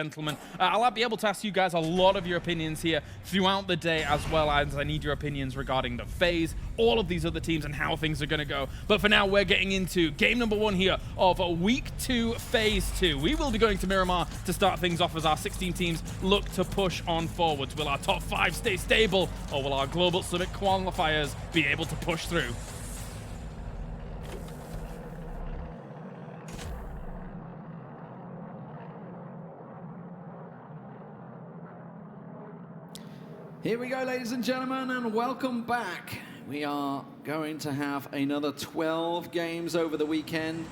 Gentlemen, I'll be able to ask you guys a lot of your opinions here throughout the day, as well as I need your opinions regarding the FaZe, all of these other teams and how things are going to go. But for now, we're getting into game number 1 here of Week 2 Phase 2. We will be going to Miramar to start things off as our 16 teams look to push on forwards. Will our top 5 stay stable, or will our Global Summit qualifiers be able to push through? Here we go, ladies and gentlemen, and welcome back. We are going to have another 12 games over the weekend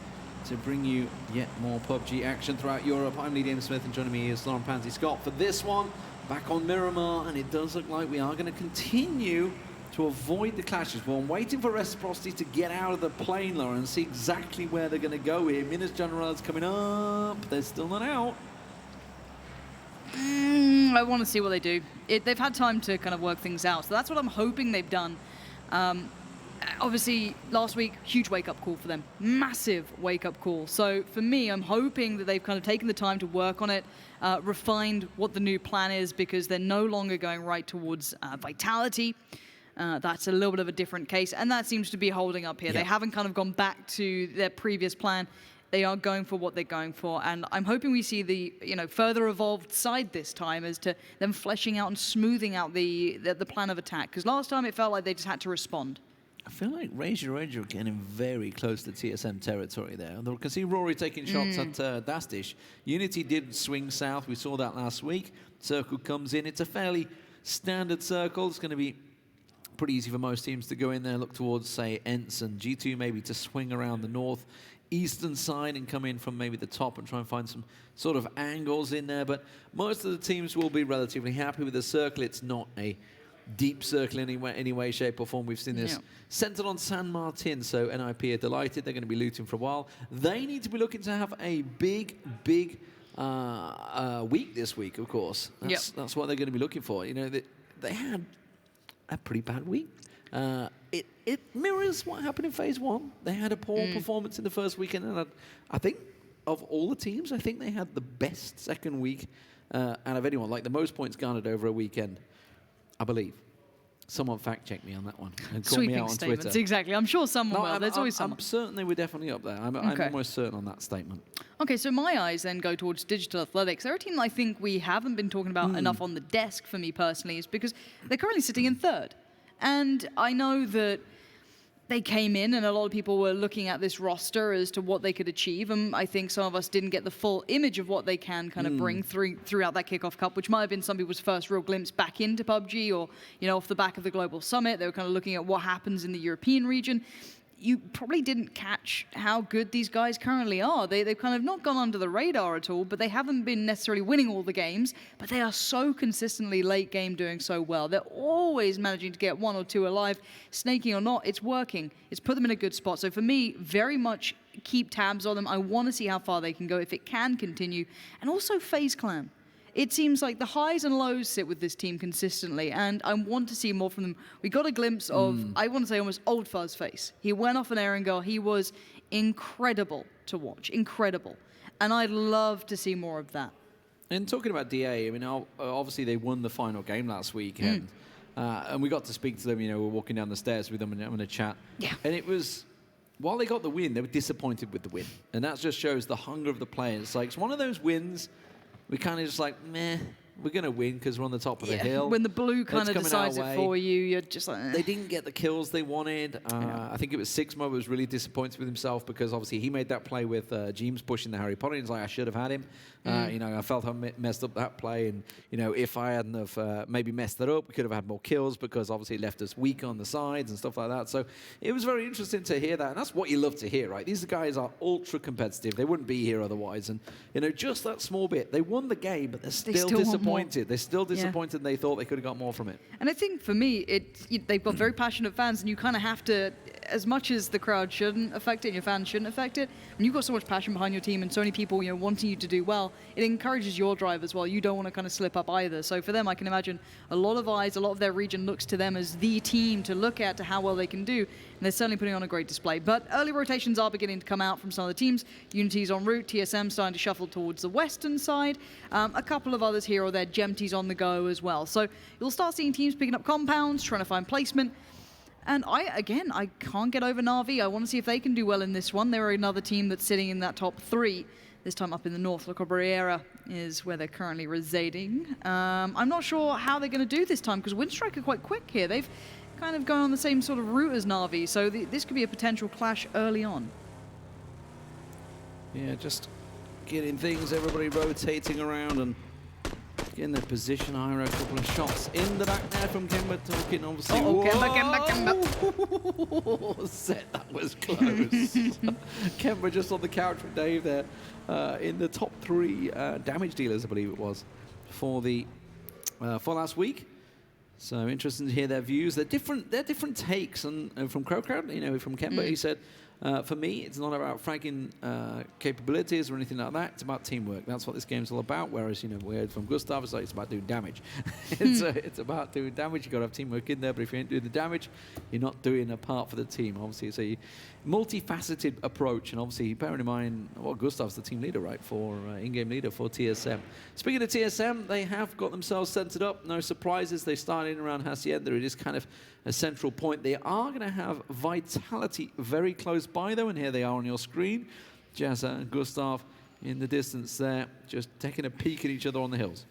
to bring you yet more PUBG action throughout Europe. I'm Lee James Smith, and joining me is Lauren Pansy Scott for this one, back on Miramar, and it does look like we are going to continue to avoid the clashes. Well, I'm waiting for Reciprocity to get out of the plane, Lauren, and see exactly where they're going to go here. Minas General's coming up. They're still not out. I want to see what they do. They've had time to kind of work things out, so that's what I'm hoping they've done. Obviously, last week, huge wake-up call for them. Massive wake-up call. So for me, I'm hoping that they've kind of taken the time to work on it, refined what the new plan is, because they're no longer going right towards Vitality. That's a little bit of a different case, and that seems to be holding up here. Yep. They haven't kind of gone back to their previous plan. They are going for what they're going for, and I'm hoping we see the further evolved side this time as to them fleshing out and smoothing out the plan of attack. Because last time it felt like they just had to respond. I feel like Razor are getting very close to TSM territory there. You can see Rory taking shots at Dastish. Unity did swing south. We saw that last week. Circle comes in. It's a fairly standard circle. It's going to be pretty easy for most teams to go in there, look towards, say, ENCE and G2 maybe to swing around the north eastern side and come in from maybe the top and try and find some sort of angles in there. But most of the teams will be relatively happy with the circle. It's not a deep circle in any way, shape or form. We've seen this centered on San Martin, so NIP are delighted. They're going to be looting for a while. They need to be looking to have a big week this week, of course. That's what they're going to be looking for. You know, they had a pretty bad week. It mirrors what happened in Phase 1. They had a poor performance in the first weekend, and I think of all the teams, I think they had the best second week out of anyone, like the most points garnered over a weekend, I believe. Someone fact-check me on that one and call me out on Twitter. Exactly. I'm sure someone will. There's always someone. I'm certain they were definitely up there. I'm almost certain on that statement. Okay, so my eyes then go towards Digital Athletics. They're a team I think we haven't been talking about enough on the desk for me personally, is because they're currently sitting in 3rd. And I know that they came in and a lot of people were looking at this roster as to what they could achieve, and I think some of us didn't get the full image of what they can kind of bring throughout that kickoff cup, which might have been some people's first real glimpse back into PUBG, or off the back of the Global Summit. They were kind of looking at what happens in the European region. You probably didn't catch how good these guys currently are. They've kind of not gone under the radar at all, but they haven't been necessarily winning all the games, but they are so consistently late game doing so well. They're always managing to get 1 or 2 alive. Snaking or not, it's working. It's put them in a good spot. So for me, very much keep tabs on them. I want to see how far they can go, if it can continue. And also FaZe Clan. It seems like the highs and lows sit with this team consistently, and I want to see more from them. We got a glimpse of, I want to say, almost old Fuzz face. He went off an Erangel. He was incredible to watch, incredible. And I'd love to see more of that. And talking about DA, I mean, obviously they won the final game last weekend, and we got to speak to them. We're walking down the stairs with them and having a chat. Yeah. And it was, while they got the win, they were disappointed with the win. And that just shows the hunger of the players. Like, it's one of those wins we kind of just like, meh, we're going to win because we're on the top of the hill. When the blue kind of decides it for you, you're just like, They didn't get the kills they wanted. I think it was Sixmo was really disappointed with himself because obviously he made that play with James pushing the Harry Potter. He's like, I should have had him. I felt I messed up that play. And, if I hadn't have maybe messed it up, we could have had more kills because obviously it left us weak on the sides and stuff like that. So it was very interesting to hear that. And that's what you love to hear, right? These guys are ultra competitive. They wouldn't be here otherwise. And, just that small bit. They won the game, but they're still disappointed disappointed. They're still disappointed. They thought they could have got more from it. And I think for me, they've got very passionate fans, and you kind of have to, as much as the crowd shouldn't affect it and your fans shouldn't affect it, when you've got so much passion behind your team and so many people wanting you to do well, it encourages your drive as well. You don't want to kind of slip up either. So for them, I can imagine a lot of eyes, a lot of their region looks to them as the team to look at to how well they can do, and they're certainly putting on a great display. But early rotations are beginning to come out from some of the teams. Unity's en route, TSM starting to shuffle towards the western side. A couple of others here or there, Gemty's on the go as well. So you'll start seeing teams picking up compounds, trying to find placement. And I can't get over Na'Vi. I want to see if they can do well in this one. They're another team that's sitting in that top 3. This time up in the north. La Cabrera is where they're currently residing. I'm not sure how they're going to do this time, because Winstrike are quite quick here. They've kind of gone on the same sort of route as Na'Vi, so this could be a potential clash early on. Yeah, just getting things, everybody rotating around and getting their position higher. A couple of shots in the back there from Kemba, talking obviously. Kemba. Set, that was close. Kemba just on the couch with Dave there, in the top 3 damage dealers, I believe it was, for last week. So interesting to hear their views. They're different takes, and from CrowCrowd, from Kemba, he said, for me, it's not about fragging capabilities or anything like that. It's about teamwork. That's what this game's all about. Whereas, we heard from Gustav, it's about doing damage. It's about doing damage. You've got to have teamwork in there, but if you ain't doing the damage, you're not doing a part for the team. Obviously, it's a multifaceted approach, and obviously, bearing in mind, Gustav's the team leader, right, for in-game leader for TSM. Speaking of TSM, they have got themselves centered up. No surprises. They start in around Hacienda. It is kind of a central point. They are going to have Vitality very close by, though, and here they are on your screen. Jazza and Gustav in the distance there, just taking a peek at each other on the hills.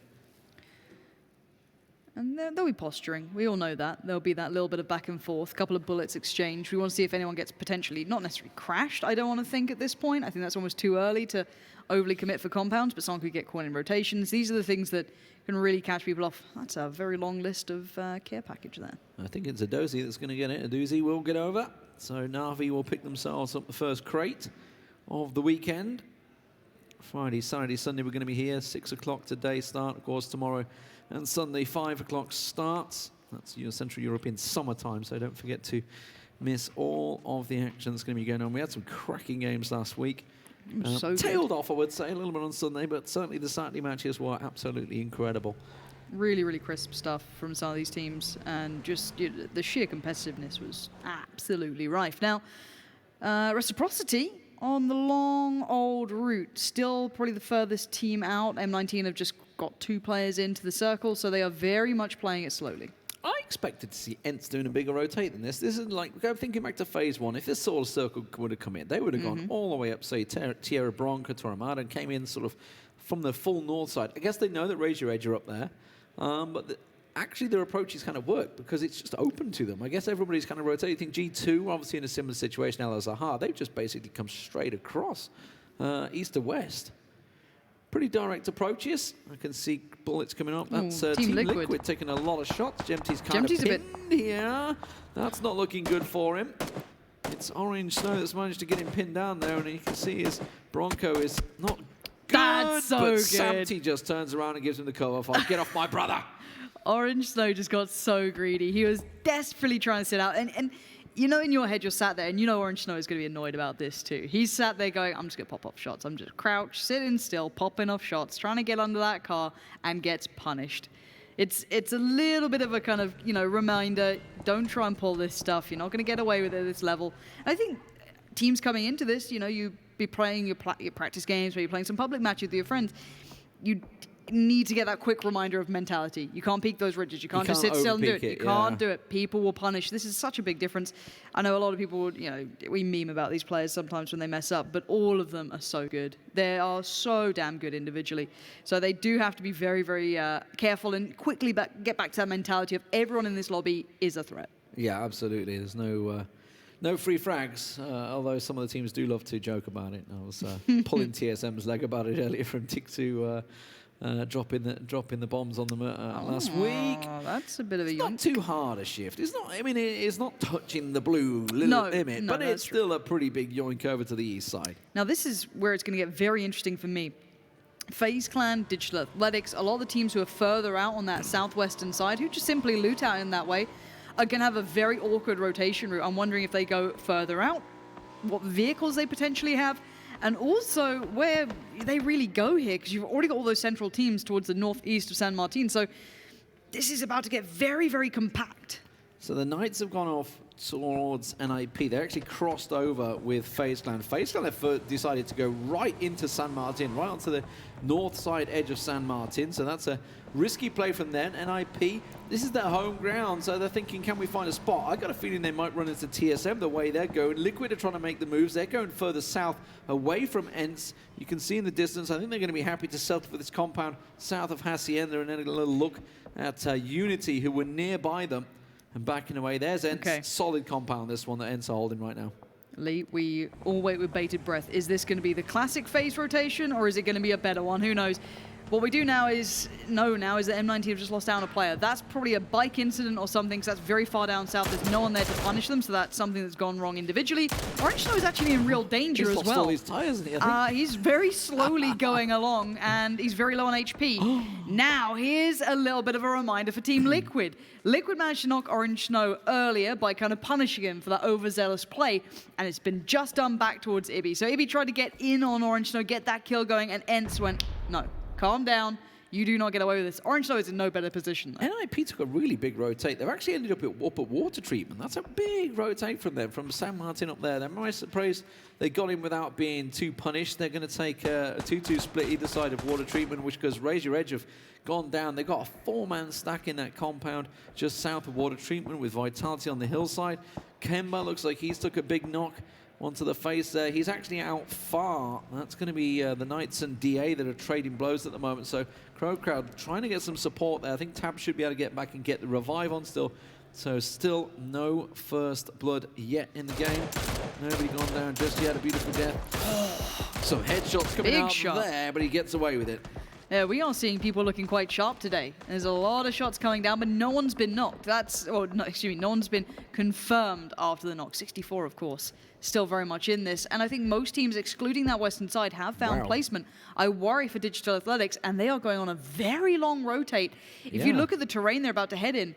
And they'll be posturing. We all know that. There'll be that little bit of back and forth, a couple of bullets exchanged. We want to see if anyone gets potentially, not necessarily crashed, I don't want to think at this point. I think that's almost too early to overly commit for compounds, but someone could get caught in rotations. These are the things that can really catch people off. That's a very long list of care package there. I think it's a Dozy that's going to get it. A Doozy will get over. So Na'Vi will pick themselves up the first crate of the weekend. Friday, Saturday, Sunday, we're going to be here. 6 o'clock today start, of course, tomorrow. And Sunday, 5 o'clock starts. That's your Central European summertime, so don't forget to miss all of the action that's going to be going on. We had some cracking games last week. Tailed off, I would say, a little bit on Sunday, but certainly the Saturday matches were absolutely incredible. Really, really crisp stuff from some of these teams, and just the sheer competitiveness was absolutely rife. Now, Reciprocity on the long old route, still probably the furthest team out. M19 have just got 2 players into the circle, so they are very much playing it slowly. I expected to see ENCE doing a bigger rotate than this. This is like, thinking back to Phase 1, if this sort of circle would have come in, they would have gone all the way up, say, Tierra Bronca, Torramada, and came in sort of from the full north side. I guess they know that Razor Edge are up there, but actually their approaches kind of work because it's just open to them. I guess everybody's kind of rotating. I think G2, obviously in a similar situation, Al Azhar, they've just basically come straight across, east to west. Pretty direct approaches. I can see bullets coming up. That's Team Liquid taking a lot of shots. Gemty's kind of pinned here. That's not looking good for him. It's Orange Snow that's managed to get him pinned down there, and you can see his Bronco is not good. That's so but good. Samty just turns around and gives him the cover fire. Get off my brother. Orange Snow just got so greedy. He was desperately trying to sit out. And in your head, you're sat there, and Orange Snow is going to be annoyed about this too. He's sat there going, I'm just going to pop off shots. I'm just crouch, sitting still, popping off shots, trying to get under that car, and gets punished. It's a little bit of a kind of, reminder, don't try and pull this stuff. You're not going to get away with it at this level. And I think teams coming into this, you be playing your practice games, where you're playing some public matches with your friends. You need to get that quick reminder of mentality. You can't peek those ridges. You can't just sit still and do it. You can't do it. People will punish. This is such a big difference. I know a lot of people, we meme about these players sometimes when they mess up, but all of them are so good. They are so damn good individually. So they do have to be very, very careful and quickly get back to that mentality of everyone in this lobby is a threat. Yeah, absolutely. There's no free frags, although some of the teams do love to joke about it. I was pulling TSM's leg about it earlier from Tick2. Dropping the bombs on them last week. That's a bit of a not too hard a shift. It's not. I mean, it's not touching the blue limit, but it's still a pretty big yoink over to the east side. Now this is where it's going to get very interesting for me. FaZe Clan, Digital Athletics, a lot of the teams who are further out on that southwestern side, who just simply loot out in that way, are going to have a very awkward rotation route. I'm wondering if they go further out, what vehicles they potentially have, and also where they really go here, because you've already got all those central teams towards the northeast of San Martin. So this is about to get very, very compact. So the Knights have gone off towards NIP. They actually crossed over with FaZe Clan. FaZe Clan have decided to go right into San Martin, right onto the north side edge of San Martin. So that's a risky play from them. NIP, this is their home ground, so they're thinking, can we find a spot? I got a feeling they might run into TSM the way they're going. Liquid are trying to make the moves. They're going further south, away from ENCE. You can see in the distance, I think they're going to be happy to settle for this compound south of Hacienda, and then a little look at Unity, who were nearby them. And backing away, there's ENCE. Okay. Solid compound, this one that ENCE are holding right now. Lee, we all wait with bated breath. Is this going to be the classic phase rotation, or is it going to be a better one? Who knows? What we do now is know now is that M19 have just lost down a player. That's probably a bike incident or something, because that's very far down south. There's no one there to punish them, so that's something that's gone wrong individually. Orange Snow is actually in real danger as lost well. all his tires, isn't he, I think? He's very slowly going along, and he's very low on HP. Now, here's a little bit of a reminder for Team Liquid. Liquid managed to knock Orange Snow earlier by kind of punishing him for that overzealous play, and it's been just done back towards Ibby. So Ibby tried to get in on Orange Snow, get that kill going, and ENCE went, no. Calm down. You do not get away with this. Orange Snow is in no better position, though. NIP took a really big rotate. They've actually ended up at water treatment. That's a big rotate from them, from San Martin up there. They're surprised they got him without being too punished. They're going to take a 2-2 split either side of water treatment, which goes Raise Your Edge have gone down. They've got a 4-man stack in that compound just south of water treatment with Vitality on the hillside. Kemba looks like he's took a big knock onto the face there. He's actually out far. That's going to be the Knights and DA that are trading blows at the moment. So CrowCrowd trying to get some support there. I think Tab should be able to get back and get the revive on still. So still no first blood yet in the game. Nobody gone down just yet. A beautiful death. Some headshots coming out there, but he gets away with it. Yeah, we are seeing people looking quite sharp today. There's a lot of shots coming down, but no one's been knocked. No one's been confirmed after the knock. 64, of course, still very much in this. And I think most teams, excluding that western side, have found placement. I worry for Digital Athletics, and they are going on a very long rotate. If you look at the terrain they're about to head in,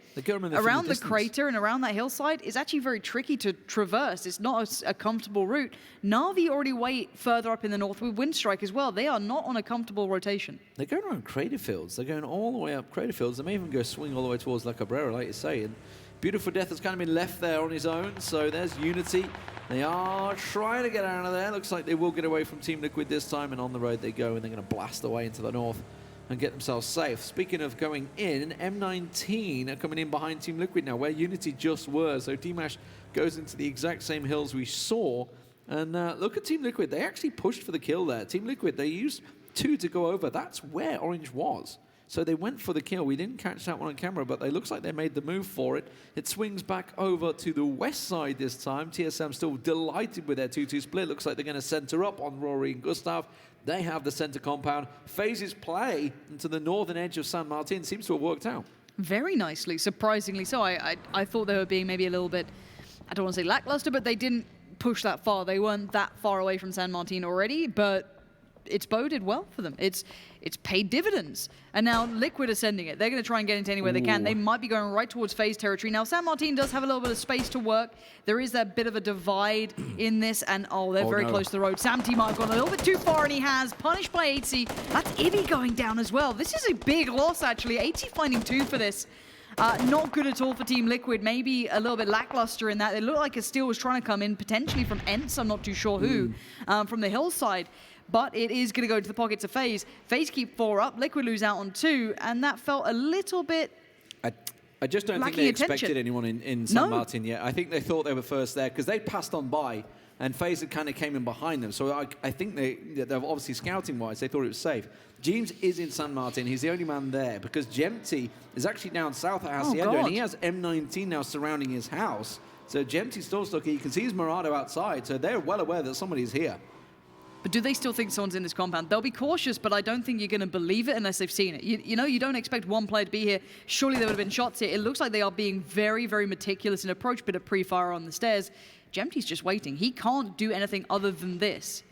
around the crater and around that hillside, it's actually very tricky to traverse. It's not a comfortable route. Na'Vi already wait further up in the north with Winstrike as well. They are not on a comfortable rotation. They're going around crater fields. They're going all the way up crater fields. They may even go swing all the way towards La Cabrera, like you say. And Beautiful Death has kind of been left there on his own. So there's Unity. They are trying to get out of there. Looks like they will get away from Team Liquid this time. And on the road they go. And they're going to blast away into the north and get themselves safe. Speaking of going in, M19 are coming in behind Team Liquid now, where Unity just were. So Dimash goes into the exact same hills we saw. And look at Team Liquid. They actually pushed for the kill there. Team Liquid, they used 2 to go over. That's where Orange was. So they went for the kill. We didn't catch that one on camera, but it looks like they made the move for it. It swings back over to the west side this time. TSM still delighted with their 2-2 split. Looks like they're going to center up on Rory and Gustav. They have the center compound. FaZe's play into the northern edge of San Martin seems to have worked out. Very nicely, surprisingly so. I thought they were being maybe a little bit, I don't want to say lackluster, but they didn't push that far. They weren't that far away from San Martin already, but it's boded well for them. It's paid dividends. And now Liquid are sending it. They're going to try and get into anywhere they can. They might be going right towards FaZe territory. Now, San Martin does have a little bit of space to work. There is that bit of a divide in this, and they're very close to the road. Sam T might have gone a little bit too far, and he has. Punished by ENCE. That's Ibby going down as well. This is a big loss, actually. ENCE finding 2 for this. Not good at all for Team Liquid. Maybe a little bit lackluster in that. It looked like a steal was trying to come in, potentially from ENCE. I'm not too sure who, from the hillside. But it is going to go to the pockets of FaZe. FaZe keep 4 up. Liquid lose out on 2. And that felt a little bit I just don't think they expected anyone in San Martin yet. I think they thought they were first there because they passed on by. And FaZe kind of came in behind them. So I think they're obviously scouting-wise, they thought it was safe. James is in San Martin. He's the only man there because Gemty is actually down south at Hacienda. And he has M19 now surrounding his house. So Gemty's still stuck. You can see his Murado outside. So they're well aware that somebody's here. But do they still think someone's in this compound? They'll be cautious, but I don't think you're going to believe it unless they've seen it. You know, you don't expect one player to be here. Surely there would have been shots here. It looks like they are being very, very meticulous in approach, bit of pre-fire on the stairs. Gemty's just waiting. He can't do anything other than this.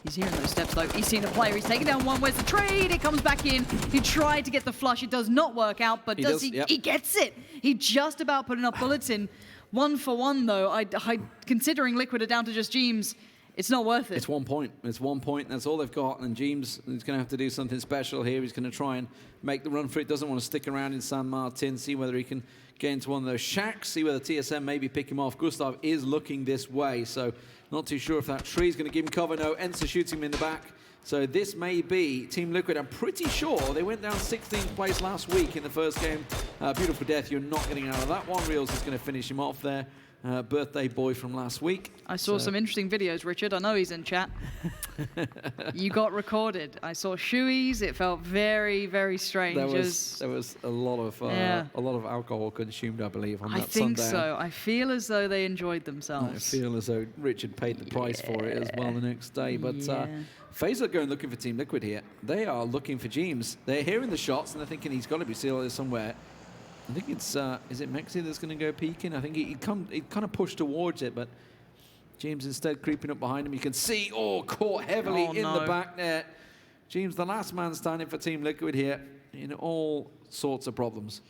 He's hearing those steps though. He's seen a player. He's taking down one. Where's the trade? It comes back in. He tried to get the flush. It does not work out, but does he? Yep. He gets it. He just about put enough bullets in. 1 for 1 though. Considering Liquid are down to just Jeems, it's not worth it. It's 1 point. It's 1 point. That's all they've got. And Jeems is going to have to do something special here. He's going to try and make the run for it. Doesn't want to stick around in San Martin. See whether he can get into one of those shacks. See whether TSM maybe pick him off. Gustav is looking this way. So not too sure if that tree is going to give him cover. No, ENCE shoots him in the back. So this may be Team Liquid. I'm pretty sure they went down 16th place last week in the first game. Beautiful death. You're not getting out of that one. Reels is going to finish him off there. Birthday boy from last week. I saw some interesting videos, Richard. I know he's in chat. You got recorded. I saw shoeies. It felt very, very strange. There was a lot of alcohol consumed, I believe, on that Sunday. I think Sunday. so. I feel as though they enjoyed themselves. I feel as though Richard paid the price for it as well the next day. But FaZe are going looking for Team Liquid here. They are looking for Jeems. They're hearing the shots and they're thinking he's got to be still there somewhere. I think it's, is it Mexi that's going to go peeking? I think he kind of pushed towards it, but Jeems instead creeping up behind him. You can see, caught heavily in the back there. Jeems, the last man standing for Team Liquid here, in all sorts of problems.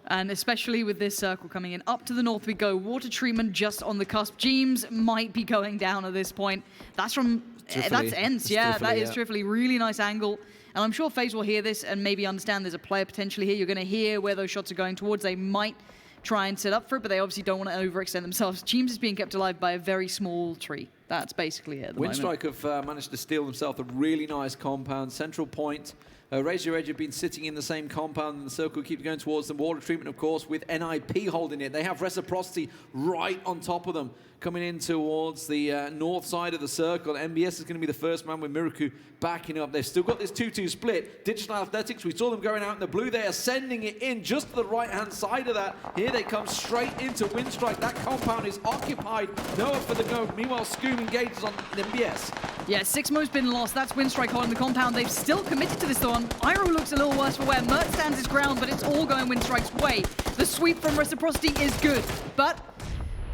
And especially with this circle coming in. Up to the north we go. Water treatment just on the cusp. Jeems might be going down at this point. That's from, that's ENCE, yeah. That is Trifly. Really nice angle. And I'm sure FaZe will hear this and maybe understand there's a player potentially here. You're going to hear where those shots are going towards. They might try and set up for it, but they obviously don't want to overextend themselves. Jeems is being kept alive by a very small tree. That's basically it at the moment. Winstrike have managed to steal themselves a really nice compound. Central point. Razor Edge have been sitting in the same compound, and the circle keeps going towards them. Water treatment, of course, with NIP holding it. They have Reciprocity right on top of them, coming in towards the north side of the circle. MBS is going to be the first man with Miraku backing up. They've still got this 2-2 split. Digital Athletics, we saw them going out in the blue. They are sending it in just to the right-hand side of that. Here they come straight into Winstrike. That compound is occupied. Noah for the go. Meanwhile, Scoom engages on MBS. Yeah, 6mo's been lost. That's Winstrike holding the compound. They've still committed to this one. Iroh looks a little worse for wear. Mert stands his ground, but it's all going Winstrike's way. The sweep from Reciprocity is good, but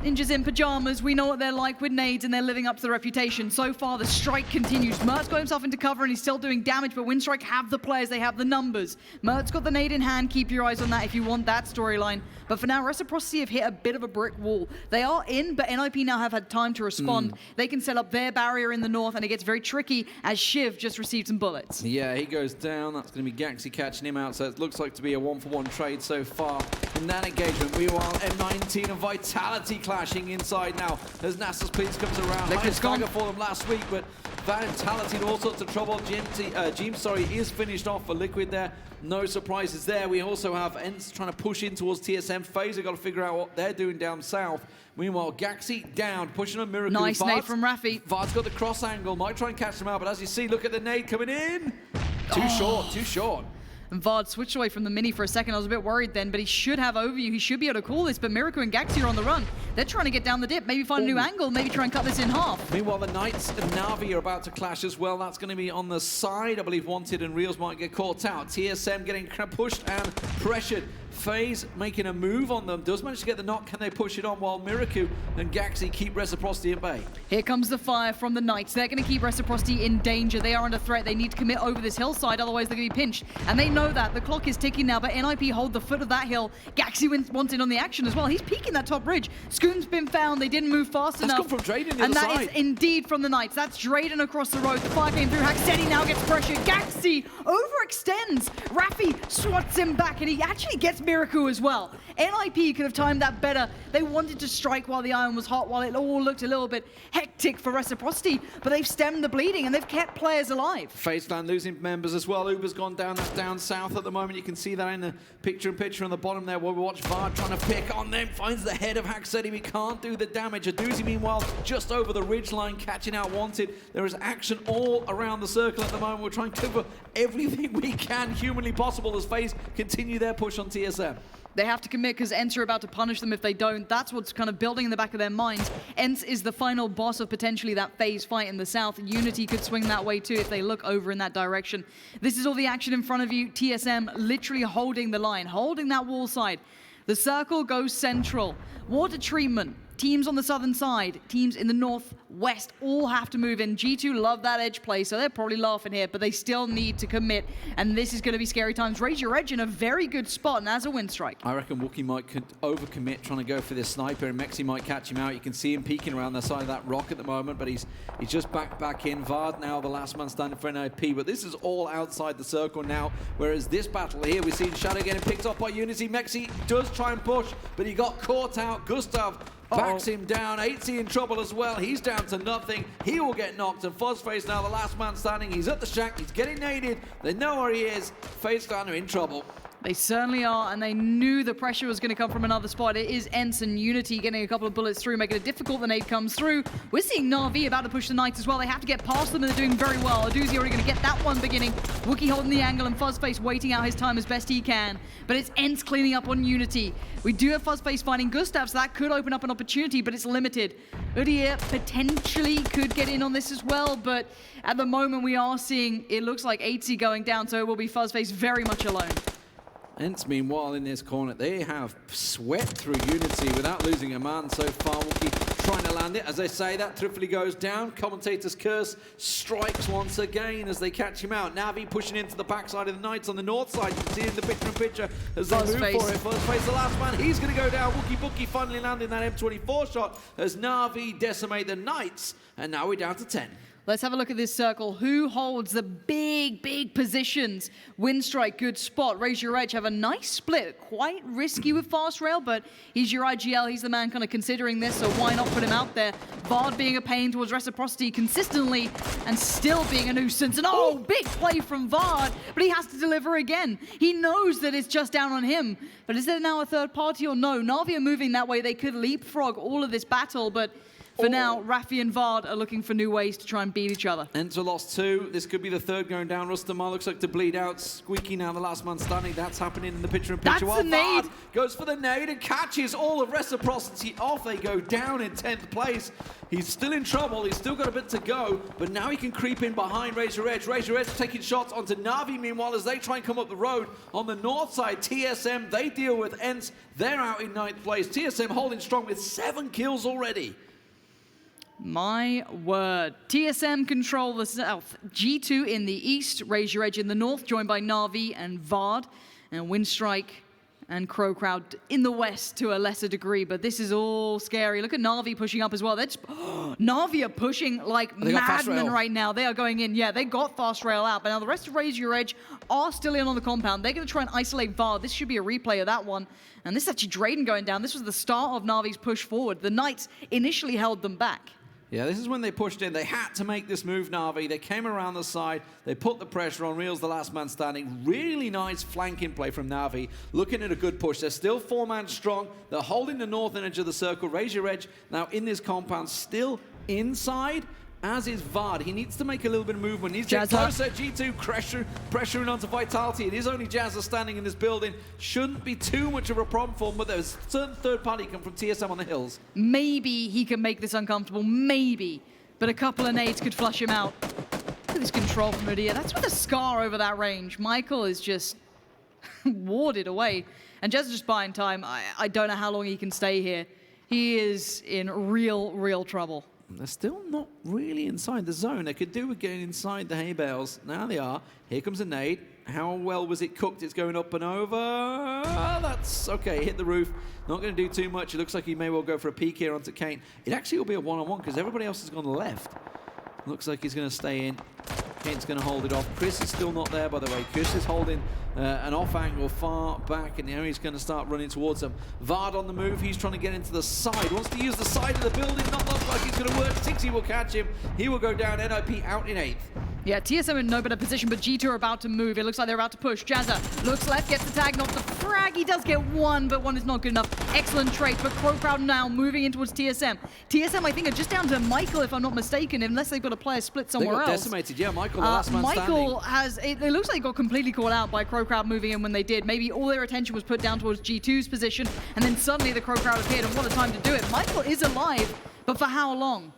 Ninjas in Pyjamas, we know what they're like with nades and they're living up to the reputation. So far, the strike continues. Mert's got himself into cover and he's still doing damage, but Winstrike have the players, they have the numbers. Mert's got the nade in hand, keep your eyes on that if you want that storyline. But for now, Reciprocity have hit a bit of a brick wall. They are in, but NIP now have had time to respond. They can set up their barrier in the north and it gets very tricky as Shiv just received some bullets. Yeah, he goes down. That's going to be Gaxi catching him out, so it looks like to be a 1-for-1 trade so far in that engagement. Meanwhile, M19 and Vitality clashing inside now as Nasus Please comes around. Nice dagger for them last week, but Vitality in all sorts of trouble. Jeems, is finished off for Liquid there. No surprises there. We also have ENCE trying to push in towards TSM. FaZe have got to figure out what they're doing down south. Meanwhile, Gaxi down, pushing on Miracle. Nice nade from Rafi. Vard's got the cross angle, might try and catch them out, but as you see, look at the nade coming in. Too short. And Vard switched away from the mini for a second. I was a bit worried then, but he should have overview. He should be able to call this, but Miracle and Gaxi are on the run. They're trying to get down the dip, maybe find a new angle, maybe try and cut this in half. Meanwhile, the Knights and Na'Vi are about to clash as well. That's going to be on the side. I believe Wanted and Reels might get caught out. TSM getting pushed and pressured. FaZe making a move on them. Does manage to get the knock. Can they push it on while Miraku and Gaxi keep Reciprocity at bay? Here comes the fire from the Knights. They're going to keep Reciprocity in danger. They are under threat. They need to commit over this hillside, otherwise they're going to be pinched. And they know that. The clock is ticking now, but NIP hold the foot of that hill. Gaxi Wanted on the action as well. He's peeking that top ridge. Scoom's been found. They didn't move fast enough. That's come from Drayden the and other that side. Is indeed from the Knights. That's Drayden across the road. The fire came through. Hacksteady now gets pressured. Gaxi overextends. Rafi swats him back, and he actually gets Miracle as well. NIP could have timed that better. They wanted to strike while the iron was hot, while it all looked a little bit hectic for Reciprocity, but they've stemmed the bleeding and they've kept players alive. FaZe Clan losing members as well. Uber's gone down. That's down south at the moment. You can see that in the picture on the bottom there where we watch Vard trying to pick on them. Finds the head of Hacksteady. We can't do the damage. Aduzi, meanwhile, just over the ridge line, catching out Wanted. There is action all around the circle at the moment. We're trying to cover everything we can humanly possible as FaZe continue their push on TSM. They have to commit because ENCE are about to punish them if they don't. That's what's kind of building in the back of their minds. ENCE is the final boss of potentially that FaZe fight in the south. Unity could swing that way too if they look over in that direction. This is all the action in front of you. TSM literally holding the line, holding that wall side. The circle goes central. Water treatment. teams on the southern side, teams in the northwest all have to move in. G2 love that edge play, so they're probably laughing here, but they still need to commit, and this is going to be scary times. Raise your edge in a very good spot, and as a Winstrike. I reckon Wookie might overcommit trying to go for this sniper, and Mexi might catch him out. You can see him peeking around the side of that rock at the moment, but he's just back in. Vard now the last man standing for NIP, but this is all outside the circle now, whereas this battle here, we've seen Shadow getting picked up by Unity. Mexi does try and push, but he got caught out. Gustav backs him down. ENCE in trouble as well. He's down to nothing. He will get knocked. And FaZe now the last man standing. He's at the shack. He's getting naded. They know where he is. FaZe Clan are in trouble. They certainly are, and they knew the pressure was going to come from another spot. It is ENCE and Unity getting a couple of bullets through, making it difficult. The nade comes through. We're seeing Na'Vi about to push the Knights as well. They have to get past them, and they're doing very well. Aduzi already going to get that one beginning. Wookie holding the angle, and Fuzzface waiting out his time as best he can. But it's ENCE cleaning up on Unity. We do have Fuzzface finding Gustav, so that could open up an opportunity, but it's limited. Udyr potentially could get in on this as well, but at the moment we are seeing, it looks like ENCE going down, so it will be Fuzzface very much alone. ENCE, meanwhile, in this corner, they have swept through Unity without losing a man so far. Wookie trying to land it. As they say, that truthfully goes down. Commentator's curse strikes once again as they catch him out. Navi pushing into the backside of the Knights on the north side. You can see it in the picture-in-picture as they move for it. Fuzzface, the last man, he's going to go down. Wookie finally landing that M24 shot as Navi decimate the Knights. And now we're down to 10. Let's have a look at this circle. Who holds the big positions? Winstrike, good spot. Raise Your Edge have a nice split. Quite risky with fast rail, but he's your IGL. He's the man kind of considering this, so why not put him out there? Vard being a pain towards Reciprocity consistently and still being a nuisance. And big play from Vard, but he has to deliver again. He knows that it's just down on him. But is there now a third party or no? Na'Vi are moving that way. They could leapfrog all of this battle, but for now, Raffi and Vard are looking for new ways to try and beat each other. ENCE lost 2. This could be the third going down. Rustamar looks like to bleed out. Squeaky now the last man standing. That's happening in the picture-in-picture. That's the nade. Vard goes for the nade and catches all of Reciprocity off. They go down in 10th place. He's still in trouble. He's still got a bit to go, but now he can creep in behind Raise Your Edge. Raise Your Edge taking shots onto Na'Vi, meanwhile, as they try and come up the road. On the north side, TSM, they deal with ENCE. They're out in 9th place. TSM holding strong with 7 kills already. My word. TSM control the south. G2 in the east. Raise Your Edge in the north, joined by Na'Vi and Vard. And Winstrike and CrowCrowd in the west to a lesser degree. But this is all scary. Look at Na'Vi pushing up as well. They're just, Na'Vi are pushing like madmen right now. They are going in. Yeah, they got fast rail out. But now the rest of Raise Your Edge are still in on the compound. They're going to try and isolate Vard. This should be a replay of that one. And this is actually Drayden going down. This was the start of Na'Vi's push forward. The Knights initially held them back. Yeah, this is when they pushed in. They had to make this move, Na'Vi. They came around the side. They put the pressure on. Real's the last man standing. Really nice flanking play from Na'Vi. Looking at a good push. They're still 4-man strong. They're holding the northern edge of the circle. Raise Your Edge now in this compound, still inside, as is Vard. He needs to make a little bit of movement. He's getting closer. G2 pressuring onto Vitality. It is only Jazza standing in this building. Shouldn't be too much of a problem for him, but there's a certain third party come from TSM on the hills. Maybe he can make this uncomfortable. Maybe. But a couple of nades could flush him out. Look at this control from Udyr. That's with a scar over that range. Michael is just warded away. And Jazza's just buying time. I don't know how long he can stay here. He is in real trouble. They're still not really inside the zone. They could do with getting inside the hay bales. Now they are. Here comes a nade. How well was it cooked? It's going up and over. That's okay. Hit the roof. Not going to do too much. It looks like he may well go for a peek here onto Kane. It actually will be a one-on-one because everybody else has gone left. Looks like he's going to stay in. Kane's going to hold it off. Chris is still not there, by the way. Chris is holding an off angle far back, and now he's going to start running towards them. Vard on the move. He's trying to get into the side. Wants to use the side of the building. Not look like it's going to work. 60 will catch him. He will go down. NIP out in 8th. Yeah, TSM in no better position, but G2 are about to move. It looks like they're about to push. Jazza looks left, gets the tag, not the frag. He does get one, but one is not good enough. Excellent trade, but CrowCrowd now moving in towards TSM. TSM, I think, are just down to Michael, if I'm not mistaken, unless they've got a player split somewhere else. They got decimated, yeah. Michael, the last man standing. Michael has, it looks like he got completely caught out by CrowCrowd moving in when they did. Maybe all their attention was put down towards G2's position, and then suddenly the CrowCrowd appeared, and what a time to do it. Michael is alive, but for how long?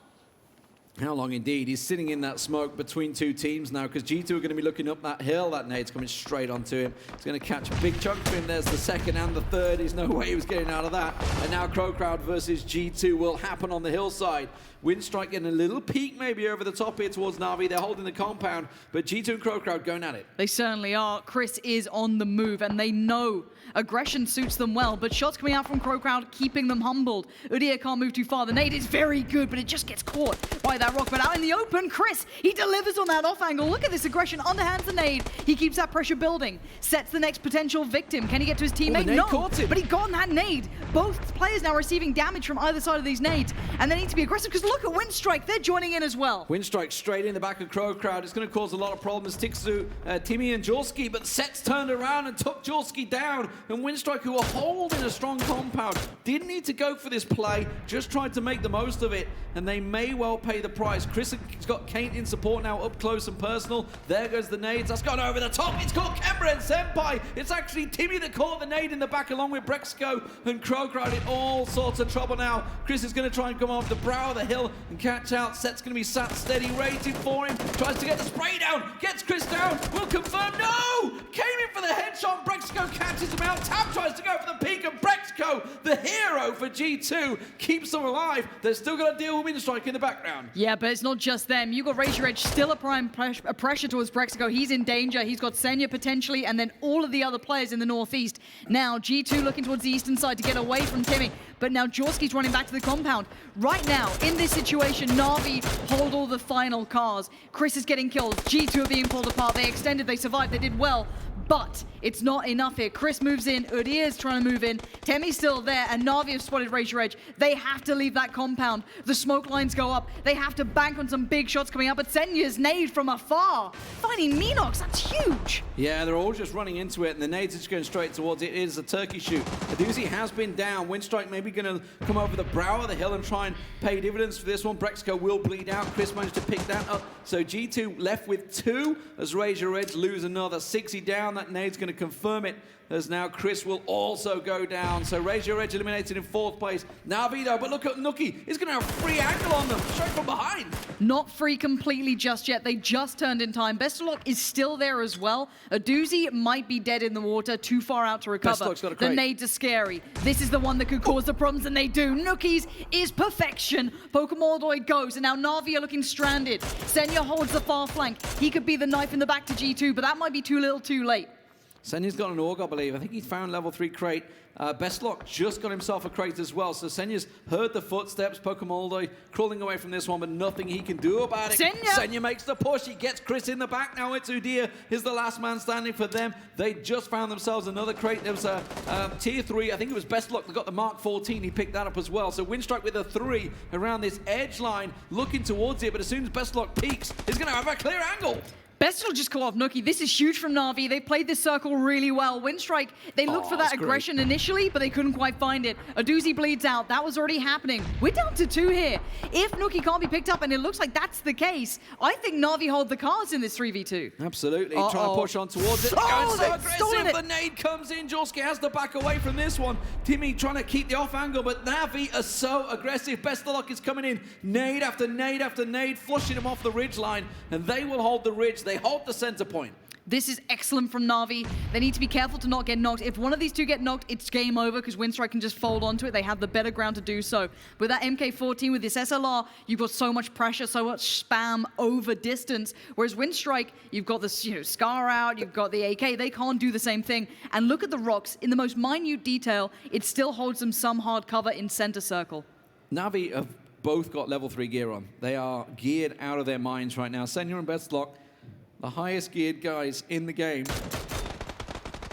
How long indeed? He's sitting in that smoke between two teams now because G2 are going to be looking up that hill. That nade's coming straight onto him. He's going to catch a big chunk of him. There's the second and the third. There's no way he was getting out of that. And now CrowCrowd versus G2 will happen on the hillside. Winstrike getting a little peek maybe over the top here towards Na'Vi. They're holding the compound, but G2 and CrowCrowd going at it. They certainly are. Chris is on the move, and they know aggression suits them well, but shots coming out from CrowCrowd keeping them humbled. Udyr can't move too far. The nade is very good, but it just gets caught by that rock. But out in the open, Chris, he delivers on that off angle. Look at this aggression, underhands the nade. He keeps that pressure building, sets the next potential victim. Can he get to his teammate? The nade No, caught him. but he got that nade. Both players now receiving damage from either side of these nades, and they need to be aggressive because look at Winstrike, they're joining in as well. Winstrike straight in the back of CrowCrowd. It's going to cause a lot of problems. Tixu, Timmy and Jorski, but Sets turned around and took Jorski down. And Winstrike, who are holding a strong compound, didn't need to go for this play, just tried to make the most of it, and they may well pay the price. Chris has got Kate in support now, up close and personal. There goes the nades. That's gone over the top. It's got Kemba and Senpai. It's actually Timmy that caught the nade in the back along with Brexco and CrowCrowd in all sorts of trouble now. Chris is going to try and come off the brow of the hill and catch out. Set's going to be sat steady, waiting for him. Tries to get the spray down. Gets Chris down. Will confirm. No! Came in for the headshot. Brexco catches him out. Tab tries to go for the peak, and Brexco, the hero for G2, keeps them alive. They're still got to deal with Winstrike in the background. Yeah, but it's not just them. You got Razor Edge still applying pressure towards Brexco. He's in danger. He's got Senya potentially, and then all of the other players in the northeast. Now G2 looking towards the eastern side to get away from Timmy, but now Jorski's running back to the compound. Right now, in this situation, Na'Vi hold all the final cars. Chris is getting killed. G2 are being pulled apart. They extended, they survived, they did well. But it's not enough here. Chris moves in, Udyr's trying to move in, Temmie's still there, and Na'Vi have spotted Razor Edge. They have to leave that compound. The smoke lines go up. They have to bank on some big shots coming up, but Senya's nade from afar. Finding Minox, that's huge. Yeah, they're all just running into it, and the nades are just going straight towards it. It is a turkey shoot. Aduzi has been down. Winstrike maybe going to come over the brow of the hill and try and pay dividends for this one. Brexco will bleed out. Chris managed to pick that up. So G2 left with 2 as Razor Edge lose another. 60 down. That nade's going to confirm it, as now Chris will also go down. So Razor Edge eliminated in 4th place. Na'Vi though, but look at Nookie. He's going to have a free angle on them, straight from behind. Not free completely just yet. They just turned in time. Best of Luck is still there as well. Aduzi might be dead in the water, too far out to recover. Best of Luck's got a the crate. nades are scary. This is the one that could cause the problems, and they do. Nookie's is perfection. Pokemon goes, and now Na'Vi are looking stranded. Senya holds the far flank. He could be the knife in the back to G2, but that might be too little too late. Senya's got an AUG, I believe. I think he's found level 3 crate. Best Luck just got himself a crate as well. So Senya's heard the footsteps. Pokemon crawling away from this one, but nothing he can do about it. Senya makes the push. He gets Chris in the back. Now it's Udyr. He's the last man standing for them. They just found themselves another crate. There was a tier 3. I think it was Best Luck that got the Mark 14. He picked that up as well. So Winstrike with a 3 around this edge line, looking towards it. But as soon as Best Luck peaks, he's going to have a clear angle. Best will just call off Nookie. This is huge from Na'Vi. They played this circle really well. Winstrike, they looked for that aggression initially, but they couldn't quite find it. Aduzi bleeds out. That was already happening. We're down to 2 here. If Nookie can't be picked up, and it looks like that's the case, I think Na'Vi hold the cards in this 3v2. Absolutely. Trying to push on towards it. Oh, Going so they've stolen aggressive. it. The nade comes in. Jorski has to back away from this one. Timmy trying to keep the off angle, but Na'Vi are so aggressive. Best of Luck is coming in. Nade after nade after nade, flushing them off the ridge line, and they will hold the ridge. They hold the center point. This is excellent from Na'Vi. They need to be careful to not get knocked. If one of these two get knocked, it's game over because Winstrike can just fold onto it. They have the better ground to do so. With that MK14, with this SLR, you've got so much pressure, so much spam over distance. Whereas Winstrike, you've got this, Scar out, you've got the AK. They can't do the same thing. And look at the rocks. In the most minute detail, it still holds them some hard cover in center circle. Na'Vi have both got level 3 gear on. They are geared out of their minds right now. Senya and Best Luck, the highest geared guys in the game.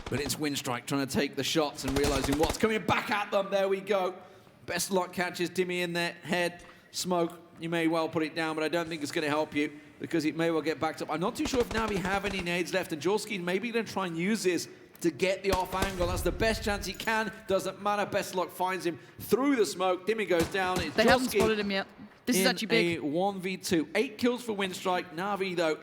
But it's Winstrike trying to take the shots and realizing what's coming back at them. There we go. Best Luck catches Timmy in their head. Smoke, you may well put it down, but I don't think it's going to help you because it may well get backed up. I'm not too sure if Na'Vi have any nades left, and Jorski maybe going to try and use this to get the off angle. That's the best chance he can. Doesn't matter. Best Luck finds him through the smoke. Timmy goes down. It's They haven't spotted him yet. This is actually big. A 1v2. 8 kills for Winstrike. Na'Vi, though,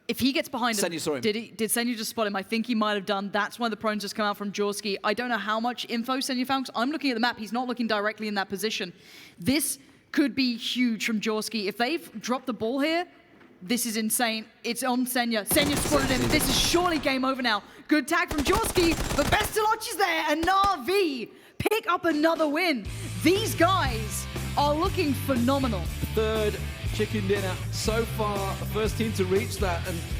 if he gets behind him, Senya saw him. did Senya just spot him? I think he might have done. That's why the prones just come out from Jorski. I don't know how much info Senya found, 'cause I'm looking at the map. He's not looking directly in that position. This could be huge from Jorski. If they've dropped the ball here, this is insane. It's on Senya. Senya spotted him. This is surely game over now. Good tag from Jorski, but Bestiloch is there, and Na'Vi pick up another win. These guys are looking phenomenal. Third chicken dinner so far, the first team to reach that, and